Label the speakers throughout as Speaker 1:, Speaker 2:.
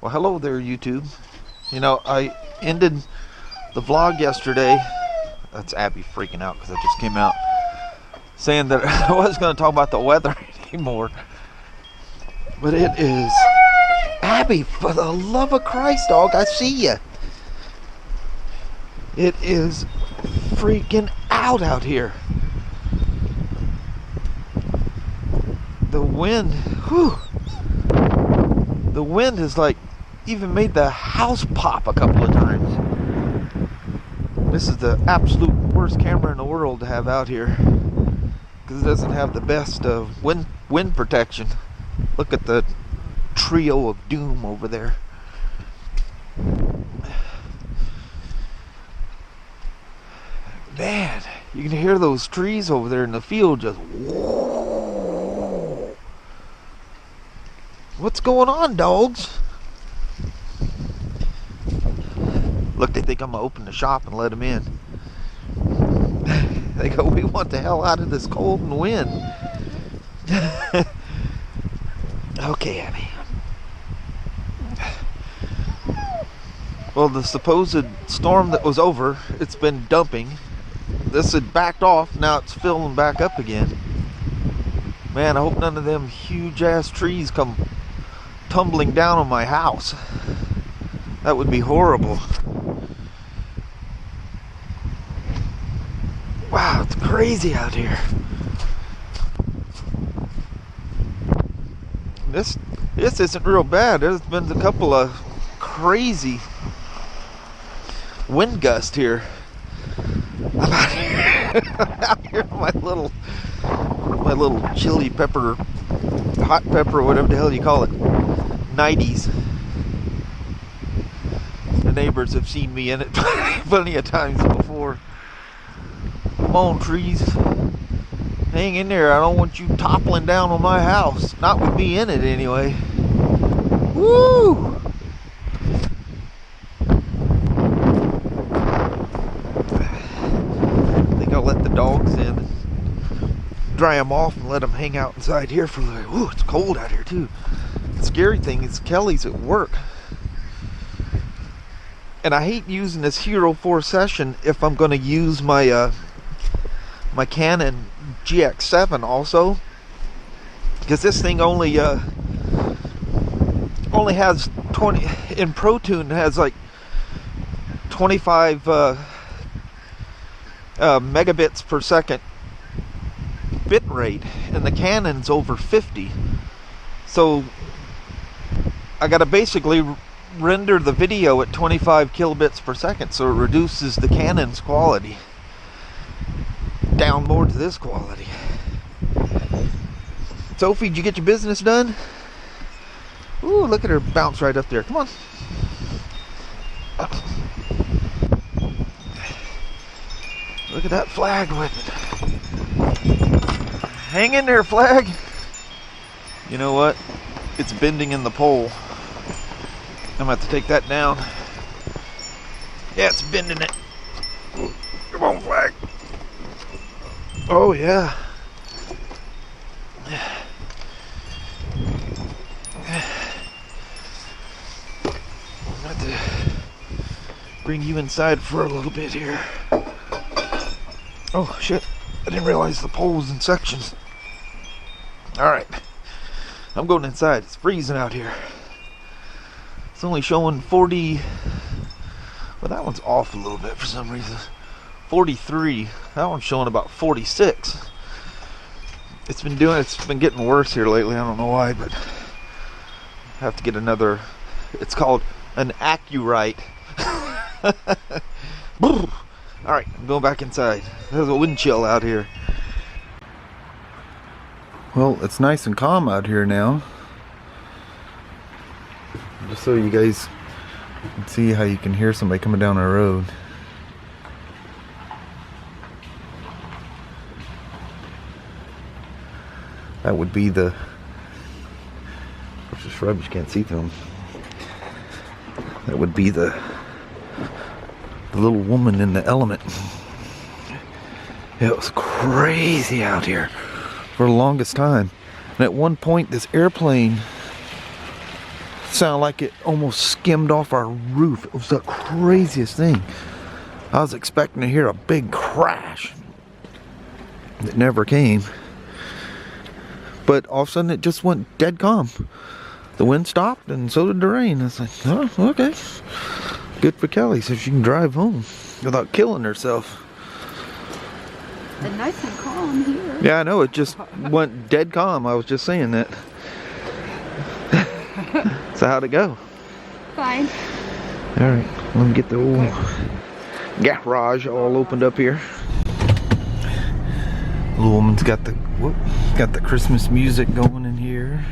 Speaker 1: Well, hello there, YouTube. You know, I ended the vlog yesterday. That's Abby freaking out because I just came out saying that I wasn't going to talk about the weather anymore. But it is... Abby, for the love of Christ, dog, I see you. It is freaking out here. The wind, whew. The wind has like even made the house pop a couple of times. This is the absolute worst camera in the world to have out here because it doesn't have the best wind protection. Look at the trio of doom over there. Man, you can hear those trees over there in the field just whoa. What's going on, dogs? Look, they think I'm gonna open the shop and let them in. They go, we want the hell out of this cold and wind. Okay, Abby. Well, the supposed storm that was over, it's been dumping. This had backed off, now it's filling back up again. Man, I hope none of them huge ass trees come tumbling down on my house. That would be horrible. Wow, it's crazy out here. This isn't real bad. There's been a couple of crazy wind gusts here. I'm out here in my little chili pepper, hot pepper, whatever the hell you call it, 90s. The neighbors have seen me in it plenty of times before. Come on, trees. Hang in there. I don't want you toppling down on my house. Not with me in it, anyway. Woo! I think I'll let the dogs in, dry them off, and let them hang out inside here for a little. Ooh, it's cold out here, too. The scary thing is Kelly's at work. And I hate using this Hero 4 session if I'm going to use my my Canon GX7 also, because this thing only has 20 in ProTune, has like 25 megabits per second bit rate, and the Canon's over 50. So I gotta basically render the video at 25 kilobits per second, so it reduces the Canon's quality down more to this quality. Sophie, did you get your business done? Ooh, look at her bounce right up there. Come on. Look at that flag with it. Hang in there, flag. You know what? It's bending in the pole. I'm gonna have to take that down. Yeah, it's bending it. Come on, flag. Oh, yeah. I'm gonna have to bring you inside for a little bit here. Oh, shit. I didn't realize the pole was in sections. Alright. I'm going inside. It's freezing out here. It's only showing 40. Well, that one's off a little bit for some reason. 43. That one's showing about 46. It's been getting worse here lately. I don't know why, but I have to get another. It's called an Accurite. Alright, I'm going back inside. There's a wind chill out here. Well, it's nice and calm out here now. Just so you guys can see how you can hear somebody coming down the road. That would be the... What's this rubbish? Can't see through them. That would be the little woman in the element. It was crazy out here for the longest time. And at one point, this airplane Sounded like it almost skimmed off our roof. It was the craziest thing. I was expecting to hear a big crash. It never came. But all of a sudden it just went dead calm. The wind stopped and so did the rain. It's like, oh, okay. Good for Kelly, so she can drive home without killing herself.
Speaker 2: It's nice and calm here.
Speaker 1: Yeah, I know. It just went dead calm. I was just saying that. So how'd it go? Fine. All right, let me get the old garage all opened up here. The woman's got the Christmas music going in here.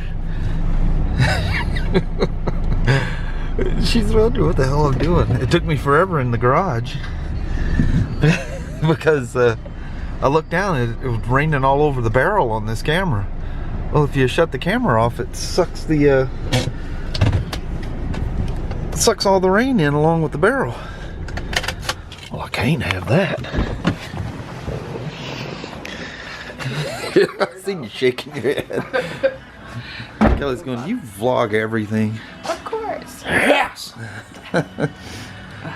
Speaker 1: She's wondering what the hell I'm doing. It took me forever in the garage because I looked down and it was raining all over the barrel on this camera. Well, if you shut the camera off, it sucks the sucks all the rain in along with the barrel. Well, I can't have that. I seen you shaking your head. Kelly's going, you vlog everything.
Speaker 2: Of course.
Speaker 1: Yes.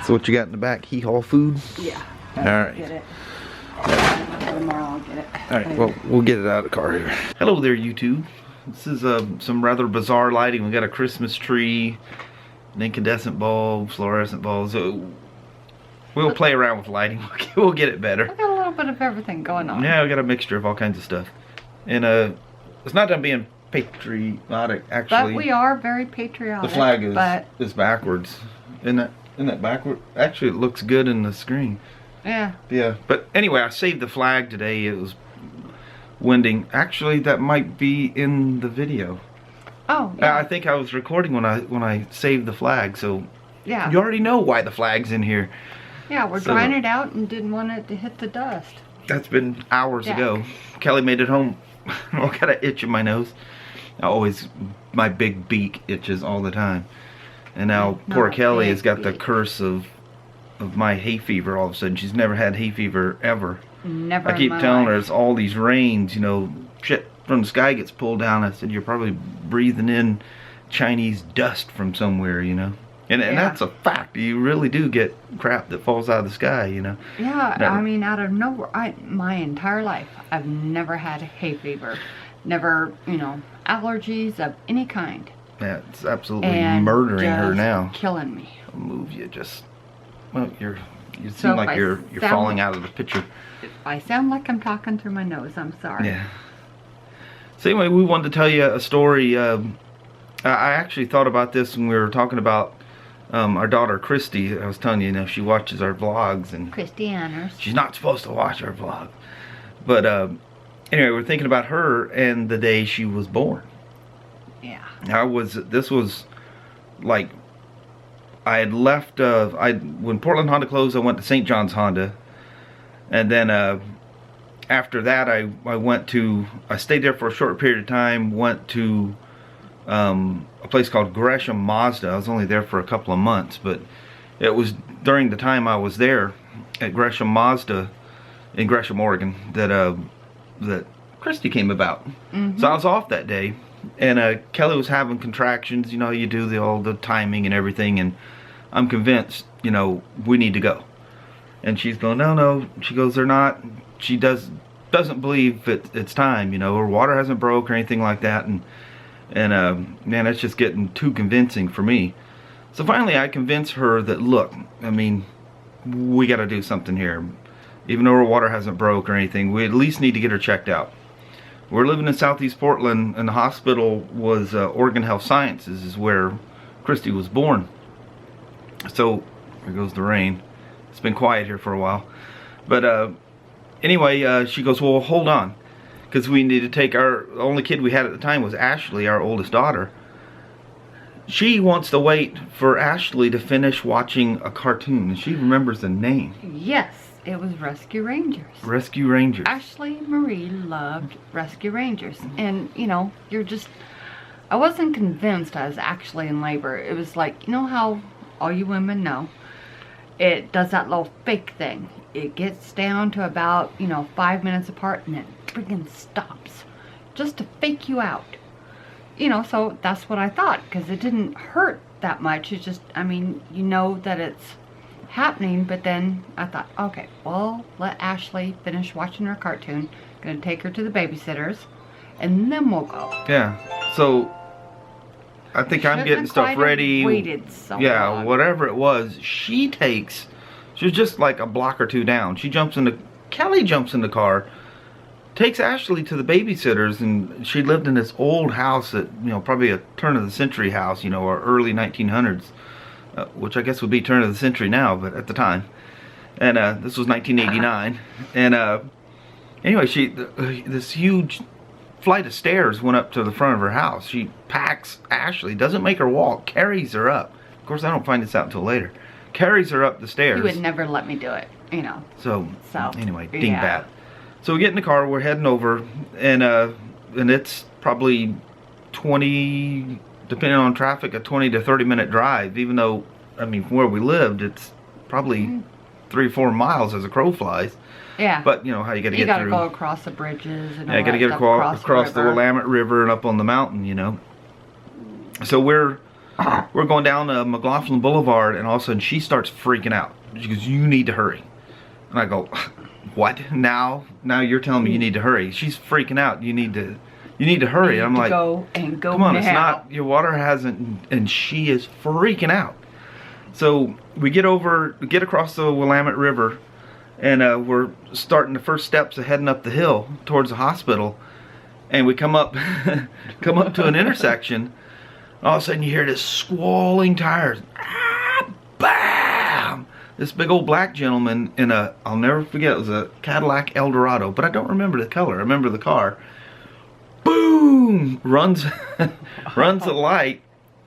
Speaker 1: So what you got in the back? Hee-haw food?
Speaker 2: Yeah.
Speaker 1: All right.
Speaker 2: Get it. Tomorrow I'll get it.
Speaker 1: All right. Well, we'll get it out of the car here. Hello there, YouTube. This is some rather bizarre lighting. We got a Christmas tree, an incandescent bulb, fluorescent bulbs. We'll play around with lighting. We'll get it better.
Speaker 2: I got a little bit of everything going on.
Speaker 1: Yeah, we got a mixture of all kinds of stuff. And it's not done being patriotic, actually.
Speaker 2: But we are very patriotic.
Speaker 1: The flag is backwards. Isn't that backward? Actually, it looks good in the screen.
Speaker 2: Yeah.
Speaker 1: Yeah. But anyway, I saved the flag today. It was winding. Actually, that might be in the video.
Speaker 2: Oh. Yeah.
Speaker 1: I think I was recording when I saved the flag. So
Speaker 2: yeah.
Speaker 1: You already know why the flag's in here.
Speaker 2: Yeah, we're drying it out and didn't want it to hit the dust.
Speaker 1: That's been hours ago. Kelly made it home. I got an itch in my nose. My big beak itches all the time. And now poor Kelly has got the curse of my hay fever all of a sudden. She's never had hay fever ever.
Speaker 2: Never.
Speaker 1: I keep telling her it's all these rains, you know, shit from the sky gets pulled down. I said, you're probably breathing in Chinese dust from somewhere, you know. And that's a fact. You really do get crap that falls out of the sky, you know.
Speaker 2: Yeah, I mean, out of nowhere. My entire life, I've never had hay fever. Never, you know, allergies of any kind.
Speaker 1: Yeah, it's absolutely murdering her now.
Speaker 2: Killing me.
Speaker 1: I'll move you just. Well, you seem like you're falling out of the picture.
Speaker 2: If I sound like I'm talking through my nose, I'm sorry.
Speaker 1: Yeah. So anyway, we wanted to tell you a story. I actually thought about this when we were talking about our daughter Christy. I was telling you, she watches our vlogs, and
Speaker 2: Christy Anners.
Speaker 1: She's not supposed to watch our vlog, but anyway, we're thinking about her and the day she was born.
Speaker 2: Yeah.
Speaker 1: This was like, I had left. When Portland Honda closed, I went to St. John's Honda, and then after that, I stayed there for a short period of time. Went to a place called Gresham Mazda. I was only there for a couple of months, but it was during the time I was there at Gresham Mazda in Gresham, Oregon, that Christy came about. Mm-hmm. So I was off that day, and Kelly was having contractions. You know, you do all the timing and everything, and I'm convinced, we need to go. And she's going, no. She goes, they're not. She doesn't believe it's time. Her water hasn't broke or anything like that, and man, it's just getting too convincing for me. So finally I convinced her that, look, I mean, we got to do something here. Even though her water hasn't broke or anything, we at least need to get her checked out. We're living in Southeast Portland, and the hospital was Oregon Health Sciences, is where Christy was born. So here goes the rain. It's been quiet here for a while. But anyway, she goes, well, hold on. Because we need to take the only kid we had at the time was Ashley, our oldest daughter. She wants to wait for Ashley to finish watching a cartoon, and she remembers the name.
Speaker 2: Yes, it was Rescue Rangers.
Speaker 1: Rescue Rangers.
Speaker 2: Ashley Marie loved Rescue Rangers. And, I wasn't convinced I was actually in labor. It was like, how all you women know, it does that little fake thing. It gets down to about, 5 minutes apart, and it friggin' stops just to fake you out. you know, so that's what I thought, because it didn't hurt that much. It's just, I mean, you know that it's happening, but then I thought, okay, well, let Ashley finish watching her cartoon. Gonna take her to the babysitter's, and then we'll go.
Speaker 1: Yeah. So I think I'm getting stuff ready.
Speaker 2: Waited so
Speaker 1: long.
Speaker 2: long.
Speaker 1: Whatever it was, she was just like a block or two down. Kelly jumps in the car, takes Ashley to the babysitter's, and she lived in this old house that, you know, probably a turn of the century house, you know, or early 1900s, which I guess would be turn of the century now, but at the time. And this was 1989. And anyway, this huge flight of stairs went up to the front of her house. She packs Ashley, doesn't make her walk, carries her up. Of course, I don't find this out until later. Carries her up the stairs.
Speaker 2: You would never let me do it, you know.
Speaker 1: So anyway, dingbat.
Speaker 2: Yeah.
Speaker 1: So we get in the car, we're heading over, and it's probably 20, depending on traffic, a 20 to 30 minute drive. Even though, I mean, from where we lived, it's probably 3 or 4 miles as a crow flies. Yeah. But you know how you got to get through.
Speaker 2: You got to go across the bridges and all
Speaker 1: you got to get across the Willamette River and up on the mountain, you know. So we're going down McLaughlin Boulevard, and all of a sudden she starts freaking out. She goes, "You need to hurry." And I go, "What? Now you're telling me you need to hurry?" She's freaking out. You need to hurry. I'm like,
Speaker 2: go
Speaker 1: come on,
Speaker 2: now.
Speaker 1: It's not, your water hasn't, and she is freaking out. So we get across the Willamette River, and we're starting the first steps of heading up the hill towards the hospital, and we come up to an intersection. All of a sudden you hear this squalling tires. Bam! This big old black gentleman in I'll never forget, it was a Cadillac Eldorado, but I don't remember the color. I remember the car. Boom! Runs the light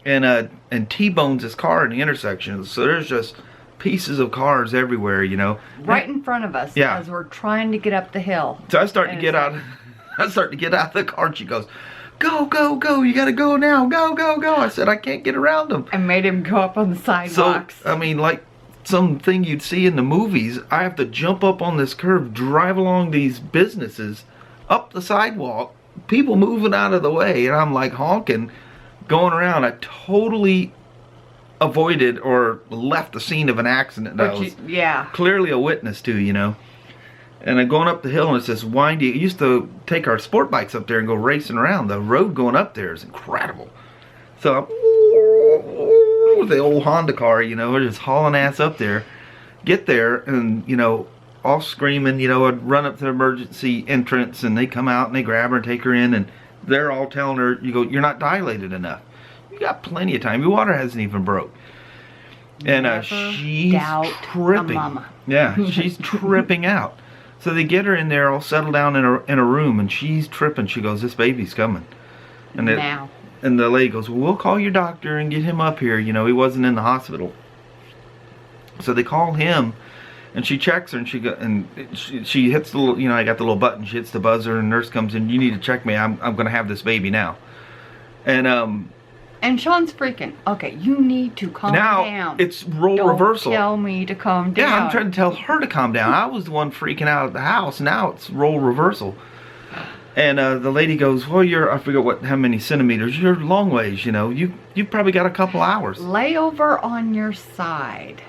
Speaker 1: and T-bones his car in the intersection. So there's just pieces of cars everywhere, you know.
Speaker 2: Right in front of us, as we're trying to get up the hill.
Speaker 1: So I start to get out of the car, and she goes, "Go, go, go, you gotta go now, go, go, go." I said, "I can't get around them."
Speaker 2: I made him go up on the sidewalks.
Speaker 1: So, I mean, like something you'd see in the movies, I have to jump up on this curve, drive along these businesses, up the sidewalk, people moving out of the way, and I'm like honking, going around. I totally avoided or left the scene of an accident that I was clearly a witness to, you know. And I'm going up the hill, and it's this windy. I used to take our sport bikes up there and go racing around. The road going up there is incredible. So I'm with the old Honda car, you know, we're just hauling ass up there. Get there, and, you know, all screaming, you know, I'd run up to the emergency entrance, and they come out and they grab her and take her in, and they're all telling her, you go, "You're not dilated enough. You got plenty of time. Your water hasn't even broke." And she's tripping. Yeah, she's tripping out. So they get her in there, all settled down in a room, and she's tripping. She goes, "This baby's coming." And and the lady goes, "Well, we'll call your doctor and get him up here. You know, he wasn't in the hospital." So they call him, and she checks her, and she hits the little, you know, I got the little button. She hits the buzzer, and nurse comes in. "You need to check me. I'm gonna have this baby now."
Speaker 2: And Shawn's freaking, "Okay, you need to calm down.
Speaker 1: Now, it's role reversal.
Speaker 2: Don't tell me to calm down."
Speaker 1: Yeah, I'm trying to tell her to calm down. I was the one freaking out at the house. Now it's role reversal. And the lady goes, "Well, I forget how many centimeters. You're long ways, you know. You've probably got a couple hours."
Speaker 2: "Lay over on your side."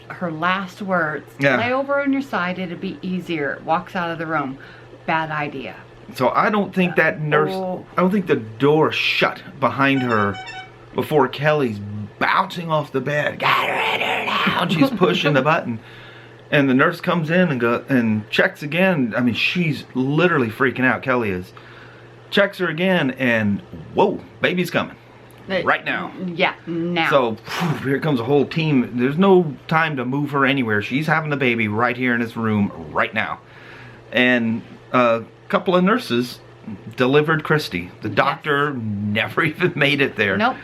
Speaker 2: Her last words.
Speaker 1: Yeah.
Speaker 2: "Lay over on your side, it'll be easier." Walks out of the room. Bad idea.
Speaker 1: So I don't think that nurse, I don't think the door shut behind her before Kelly's bouncing off the bed. "Got her in here now." And she's pushing the button. And the nurse comes in and checks again. I mean, she's literally freaking out. Kelly is. Checks her again, and whoa, baby's coming. Right now.
Speaker 2: Yeah, now.
Speaker 1: So here comes a whole team. There's no time to move her anywhere. She's having the baby right here in this room right now. And couple of nurses delivered Christy. The doctor never even made it there.
Speaker 2: Nope.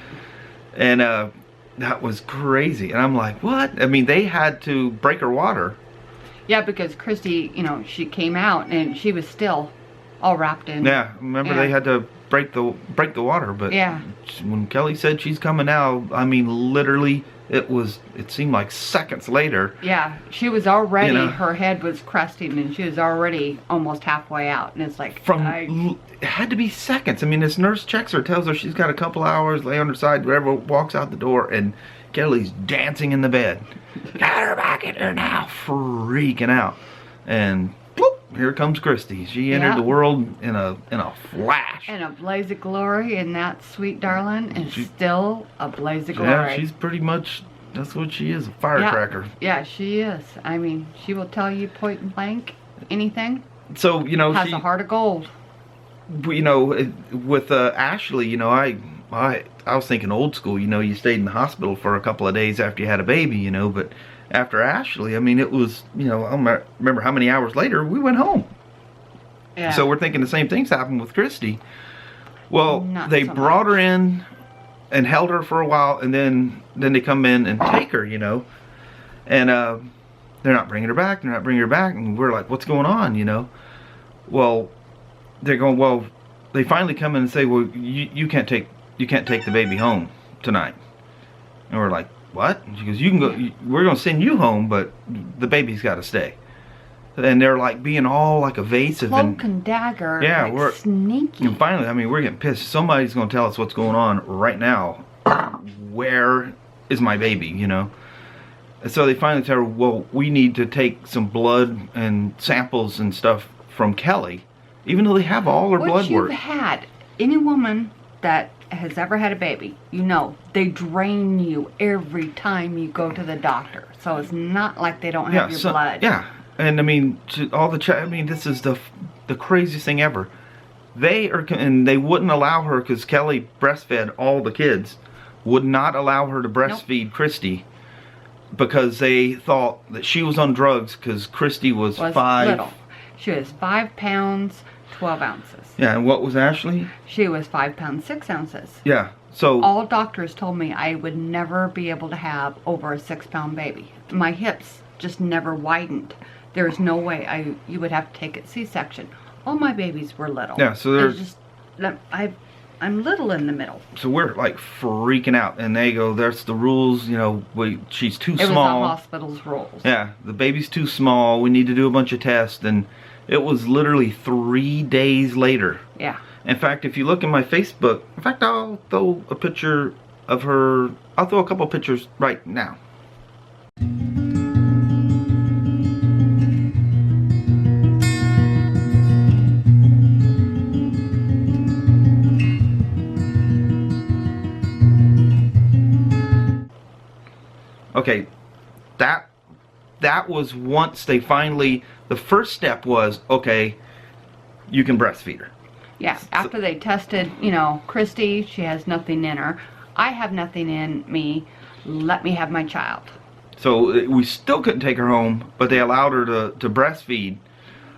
Speaker 1: And that was crazy. And I'm like, what? I mean, they had to break her water.
Speaker 2: Yeah, because Christy, you know, she came out and she was still all wrapped in.
Speaker 1: Yeah, remember they had to break the water. But
Speaker 2: yeah,
Speaker 1: when Kelly said she's coming out, I mean, literally, it seemed like seconds later.
Speaker 2: yeah, she was already,
Speaker 1: You know,
Speaker 2: her head was crusting, and she was already almost halfway out, and it's like,
Speaker 1: it had to be seconds. I mean, this nurse checks her, tells her she's got a couple hours, lay on her side, whatever, walks out the door, and Kelly's dancing in the bed. Got her back in there now, freaking out. And bloop, here comes Christy. She entered the world in a flash.
Speaker 2: And a blaze of glory, and that sweet darling is still a blaze of glory.
Speaker 1: Yeah, she's pretty much, that's what she is, a firecracker.
Speaker 2: Yeah, she is. I mean, she will tell you point blank anything.
Speaker 1: So, you know,
Speaker 2: has a heart of gold.
Speaker 1: You know, with Ashley, you know, I was thinking old school. You know, you stayed in the hospital for a couple of days after you had a baby, you know, but after Ashley, I mean, it was, you know, I don't remember how many hours later we went home.
Speaker 2: Yeah.
Speaker 1: So we're thinking the same things happened with Christy. Well, they brought her in and held her for a while, and then they come in and take her, you know, and they're not bringing her back. They're not bringing her back, and we're like, what's going on, you know? Well, they're going, well, they finally come in and say, well, you can't take the baby home tonight. And we're like, what? And she goes, you can go, we're going to send you home, but the baby's got to stay. And they're like being all like evasive.
Speaker 2: Cloak and dagger.
Speaker 1: Yeah,
Speaker 2: like
Speaker 1: we're
Speaker 2: sneaky.
Speaker 1: And finally, I mean, we're getting pissed. Somebody's going to tell us what's going on right now. Where is my baby, you know? And so they finally tell her, well, we need to take some blood and samples and stuff from Kelly, even though they have all her blood work.
Speaker 2: You've had any woman that has ever had a baby, you know, they drain you every time you go to the doctor. So it's not like they don't have your blood.
Speaker 1: Yeah, and I mean, I mean, this is the craziest thing ever. And they wouldn't allow her, because Kelly breastfed all the kids, would not allow her to breastfeed Christy, because they thought that she was on drugs, because Christy was 5.
Speaker 2: Little. She was 5 pounds, 12 ounces.
Speaker 1: Yeah, and what was Ashley?
Speaker 2: She was 5 pounds, 6 ounces.
Speaker 1: Yeah, so
Speaker 2: all doctors told me I would never be able to have over a 6-pound baby. My hips just never widened. There's no way you would have to take a C-section. All my babies were little.
Speaker 1: Yeah, so there's
Speaker 2: just I'm little in the middle.
Speaker 1: So we're like freaking out, and they go, "That's the rules, you know. She's too small."
Speaker 2: It was the hospital's rules.
Speaker 1: Yeah, the baby's too small. We need to do a bunch of tests, and it was literally 3 days later.
Speaker 2: Yeah.
Speaker 1: In fact, if you look in my Facebook, in fact, I'll throw a picture of her. I'll throw a couple of pictures right now. Okay, that was once they finally, the first step was, okay, you can breastfeed her.
Speaker 2: Yeah, after they tested, you know, Christy, she has nothing in her. I have nothing in me. Let me have my child.
Speaker 1: So we still couldn't take her home, but they allowed her to breastfeed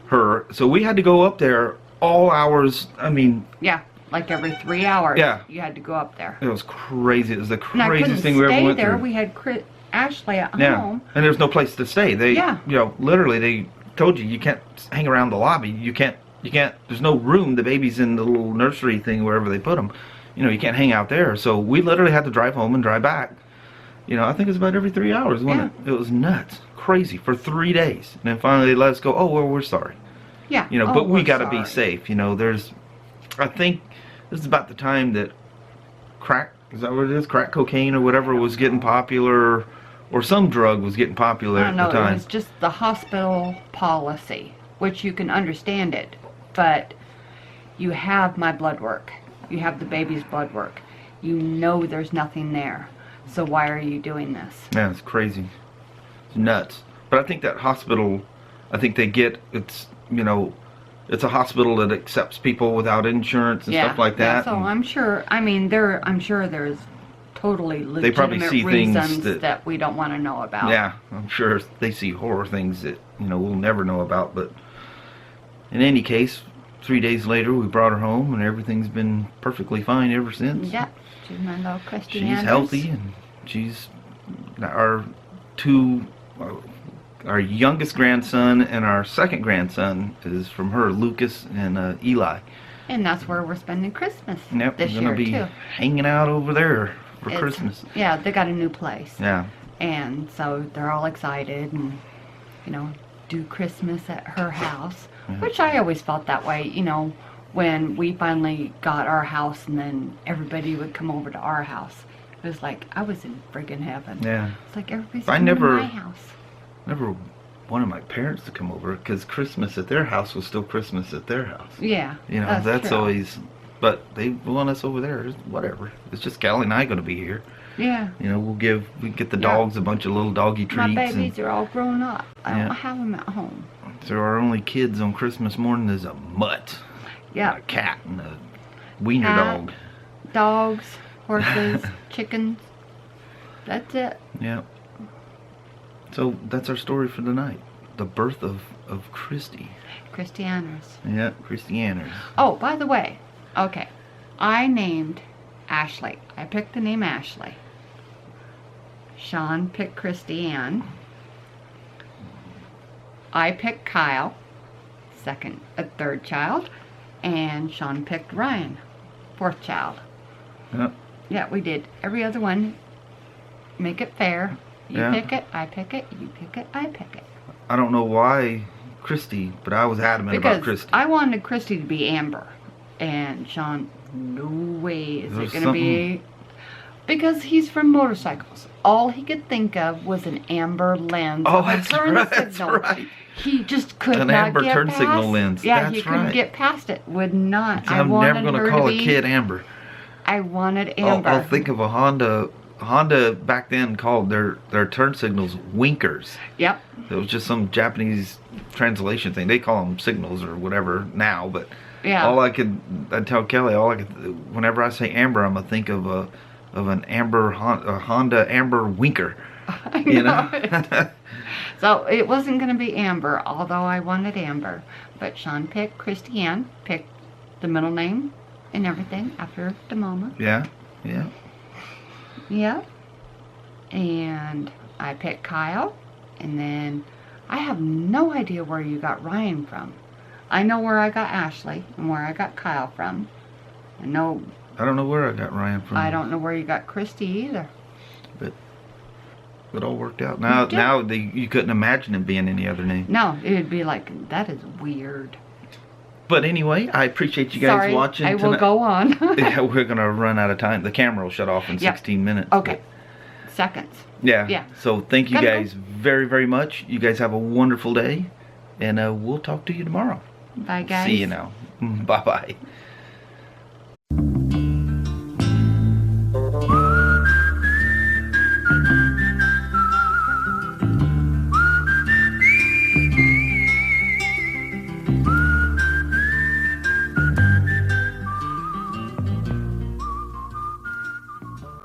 Speaker 1: her. So we had to go up there all hours, I mean.
Speaker 2: Yeah, like every 3 hours.
Speaker 1: Yeah.
Speaker 2: You had to go up there.
Speaker 1: It was crazy. It was the craziest thing we ever went through.
Speaker 2: We had Ashley at home.
Speaker 1: And there's no place to stay. They, you know, literally they told you can't hang around the lobby. You can't, there's no room. The baby's in the little nursery thing wherever they put them. You know, you can't hang out there. So we literally had to drive home and drive back. You know, I think it was about every 3 hours, wasn't it? It was nuts. Crazy for 3 days. And then finally they let us go, oh, well, we're sorry.
Speaker 2: Yeah.
Speaker 1: You know, but we got to be safe. You know, I think this is about the time that crack, is that what it is? Crack cocaine or whatever was getting popular, or some drug was getting popular at the time.
Speaker 2: It was just the hospital policy, which you can understand it, but you have my blood work. You have the baby's blood work. You know there's nothing there. So why are you doing this?
Speaker 1: Yeah, it's crazy. It's nuts. But I think that hospital, I think it's, you know, it's a hospital that accepts people without insurance and stuff like that.
Speaker 2: Yeah, so I'm sure, I mean, I'm sure there's totally legitimate
Speaker 1: they probably see
Speaker 2: reasons
Speaker 1: things
Speaker 2: that we don't want to know about.
Speaker 1: Yeah, I'm sure they see horror things that, you know, we'll never know about. But in any case, 3 days later, we brought her home, and everything's been perfectly fine ever since.
Speaker 2: Yeah, she's my little Christy
Speaker 1: She's healthy, and she's our youngest grandson, and our second grandson is from her, Lucas and Eli.
Speaker 2: And that's where we're spending Christmas
Speaker 1: Yep,
Speaker 2: this
Speaker 1: we're gonna
Speaker 2: year
Speaker 1: be
Speaker 2: too.
Speaker 1: hanging out over there for Christmas.
Speaker 2: Yeah, they got a new place.
Speaker 1: Yeah.
Speaker 2: And so they're all excited and, you know, do Christmas at her house, which I always felt that way, you know, when we finally got our house and then everybody would come over to our house. It was like, I was in friggin' heaven.
Speaker 1: Yeah.
Speaker 2: It's like everybody's
Speaker 1: I
Speaker 2: coming
Speaker 1: never-
Speaker 2: to my house.
Speaker 1: Never wanted my parents to come over because Christmas at their house was still Christmas at their house.
Speaker 2: Yeah.
Speaker 1: You know, that's
Speaker 2: true.
Speaker 1: always. But they want us over there. Whatever. It's just Callie and I going to be here.
Speaker 2: Yeah.
Speaker 1: You know, we get the dogs a bunch of little doggy treats.
Speaker 2: My babies are all grown up. I
Speaker 1: Yeah.
Speaker 2: don't have them at home.
Speaker 1: So our only kids on Christmas morning is a mutt,
Speaker 2: Yeah.
Speaker 1: a cat, and a wiener
Speaker 2: Cat.
Speaker 1: dog.
Speaker 2: Dogs, horses, chickens. That's it.
Speaker 1: Yeah. So that's our story for tonight. The birth of Christy.
Speaker 2: Christianers.
Speaker 1: Yeah, Christianers.
Speaker 2: Oh, by the way, okay, I named Ashley. I picked the name Ashley. Shawn picked Christiane. I picked Kyle, third child, and Shawn picked Ryan, fourth child.
Speaker 1: Yeah.
Speaker 2: Yeah, we did every other one. Make it fair. You
Speaker 1: Yeah.
Speaker 2: pick it, I pick it, you pick it, I pick it.
Speaker 1: I don't know why Christy, but I was adamant about
Speaker 2: Because
Speaker 1: Christy.
Speaker 2: I wanted Christy to be Amber. And Shawn, no way is
Speaker 1: There's
Speaker 2: it going to be... Because he's from motorcycles. All he could think of was an amber lens.
Speaker 1: Oh,
Speaker 2: of a
Speaker 1: that's
Speaker 2: turn
Speaker 1: right, that's
Speaker 2: signal.
Speaker 1: right.
Speaker 2: He just could
Speaker 1: An
Speaker 2: not
Speaker 1: amber
Speaker 2: get
Speaker 1: turn
Speaker 2: past.
Speaker 1: signal lens.
Speaker 2: Yeah,
Speaker 1: That's
Speaker 2: he couldn't
Speaker 1: right.
Speaker 2: get past it. Would not.
Speaker 1: I'm never going to call a kid Amber.
Speaker 2: I wanted Amber.
Speaker 1: I'll think of a Honda. Honda back then called their turn signals winkers.
Speaker 2: Yep.
Speaker 1: It was just some Japanese translation thing. They call them signals or whatever now, but
Speaker 2: Yeah.
Speaker 1: I'd tell Kelly, whenever I say Amber, I'm gonna think of a Honda Amber winker. You know.
Speaker 2: So it wasn't going to be Amber, although I wanted Amber. But Shawn picked Christiane, picked the middle name and everything after the mama.
Speaker 1: Yeah. Yeah.
Speaker 2: Yep. And I picked Kyle. And then I have no idea where you got Ryan from. I know where I got Ashley and where I got Kyle from. I
Speaker 1: don't know where I got Ryan from.
Speaker 2: I don't know where you got Christy either.
Speaker 1: But it all worked out. Now you couldn't imagine it being any other name.
Speaker 2: No, it would be like, that is weird.
Speaker 1: But anyway, I appreciate you guys
Speaker 2: Sorry,
Speaker 1: watching
Speaker 2: I
Speaker 1: tonight.
Speaker 2: will go on.
Speaker 1: Yeah, we're gonna run out of time. The camera will shut off in 16 minutes.
Speaker 2: Okay. Seconds.
Speaker 1: Yeah.
Speaker 2: Yeah.
Speaker 1: So thank you
Speaker 2: Gotta
Speaker 1: guys very, very much. You guys have a wonderful day, and we'll talk to you tomorrow.
Speaker 2: Bye, guys.
Speaker 1: See you now. Bye-bye.